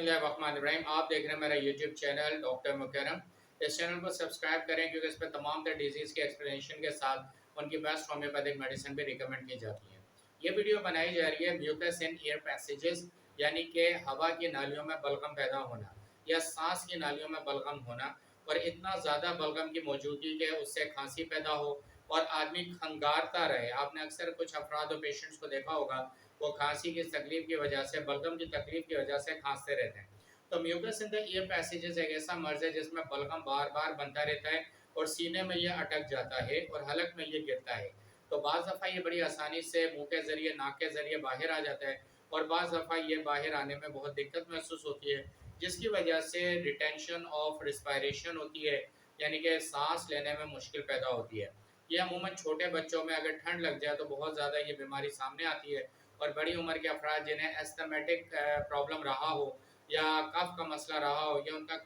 बिस्मिल्लाहिर्रहमानिर्रहीम। आप देख रहे हैं मेरा यूट्यूब चैनल डॉक्टर मुकरम। इस चैनल को सब्सक्राइब करें क्योंकि इस पर तमाम तरह डिजीज़ के एक्सप्लेनेशन के साथ उनकी बेस्ट होम्योपैथिक मेडिसिन भी रिकमेंड की जाती है। ये वीडियो बनाई जा रही है म्यूकस इन ईयर पैसेजेस, यानी कि हवा की नालियों में बलगम पैदा होना या सांस की नालियों में बलगम होना, और इतना ज़्यादा बलगम की मौजूदगी के उससे खांसी पैदा हो और आदमी खंगारता रहे। आपने अक्सर कुछ अफराद और पेशेंट्स को देखा होगा, वो खांसी की तकलीफ की वजह से, बलगम की तकलीफ की वजह से खांसते रहते हैं। तो mucus in the ear passages एक ऐसा मर्ज है जिसमें बलगम बार बार बनता रहता है और सीने में ये अटक जाता है और हलक में ये गिरता है। तो बाज़ दफ़ा ये बड़ी आसानी से मुंह के ज़रिए, नाक के ज़रिए बाहर आ जाता है और बाज़ दफ़ा ये बाहर आने में बहुत दिक्कत महसूस होती है, जिसकी वजह से रिटेंशन ऑफ रिस्पायरेशन होती है, यानी कि सांस लेने में मुश्किल पैदा होती है। ये अमूमन छोटे बच्चों में अगर ठंड लग जाए तो बहुत ज़्यादा ये बीमारी सामने आती है, और बड़ी उम्र के अफराद जिन्हें एस्थमेटिक प्रॉब्लम रहा हो या कफ का मसला रहा हो या उनका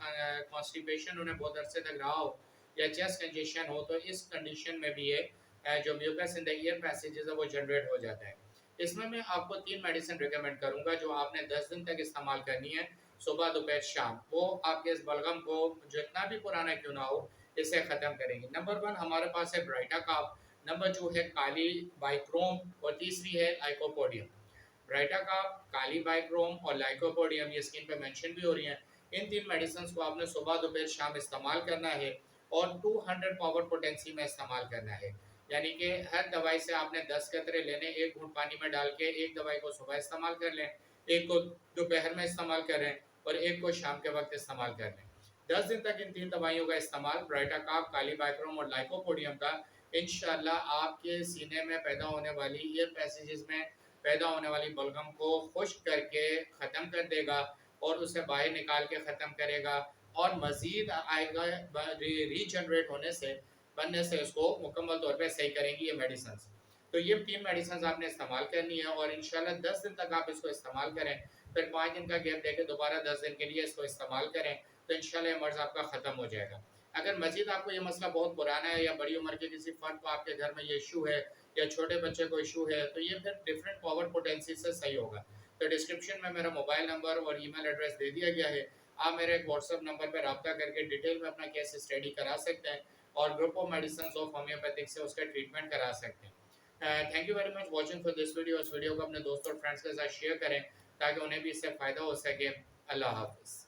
कॉन्स्टिपेशन उन्हें बहुत अरसे तक रहा हो या चेस्ट कंजेशन हो, तो इस कंडीशन में भी ये जो mucus in the ear passages है वो जनरेट हो जाता है। इसमें मैं आपको 3 मेडिसिन रिकमेंड करूँगा जो आपने 10 दिन तक इस्तेमाल करनी है, सुबह, दोपहर, शाम। वो आपके इस बलगम को जितना भी पुराना क्यों ना हो, इसे ख़त्म करेंगी। नंबर 1 हमारे पास है ब्राइटा काप, नंबर 2 है काली बाइक्रोम और तीसरी है लाइकोपोडियम। ब्राइटा काप, काली बाइक्रोम और लाइकोपोडियम ये स्क्रीन पे मेंशन भी हो रही हैं। इन 3 मेडिसिन को आपने सुबह, दोपहर, शाम इस्तेमाल करना है और 200 पावर पोटेंसी में इस्तेमाल करना है। यानी कि हर दवाई से आपने 10 कतरे लेने, 1 घूंट पानी में डाल के एक दवाई को सुबह इस्तेमाल कर लें, एक को दोपहर में इस्तेमाल करें और एक को शाम के वक्त इस्तेमाल कर लें। 10 दिन तक इन 3 दवाइयों का इस्तेमाल, ब्राइटा काप, काली बाइक्रोम और लाइकोपोडियम का, इंशाल्लाह आपके सीने में पैदा होने वाली ईयर पैसेजेस में पैदा होने वाली बलगम को खुश्क करके ख़त्म कर देगा और उसे बाहर निकाल के ख़त्म करेगा और मज़ीद आएगा रीजनरेट होने से, बनने से उसको मुकम्मल तौर पे सही करेंगी ये मेडिसिन। तो ये 3 मेडिसिन आपने इस्तेमाल करनी है और इंशाल्लाह 10 दिन तक आप इसको इस्तेमाल करें, फिर 5 दिन का गैप देके दोबारा 10 दिन के लिए इसको इस्तेमाल करें, तो इंशाल्लाह ये मर्ज़ आपका ख़त्म हो जाएगा। अगर मज़ीद आपको ये मसला बहुत पुराना है या बड़ी उम्र के किसी फ़र्द को आपके घर में ये इशू है या छोटे बच्चे को इशू है, तो ये फिर डिफरेंट पावर पोटेंसी से सही होगा। तो डिस्क्रिप्शन में मेरा मोबाइल नंबर और ईमेल एड्रेस दे दिया गया है। आप मेरे एक व्हाट्सएप नंबर पर रब्ता करके डिटेल में अपना केस स्टडी करा सकते हैं और group of medicine of homeopathic से उसका ट्रीटमेंट करा सकते हैं। Thank you very much watching for this video. इस वीडियो को अपने दोस्तों और फ्रेंड्स के साथ शेयर करें ताकि उन्हें भी इससे फ़ायदा हो सके। अल्लाह हाफ़िज़।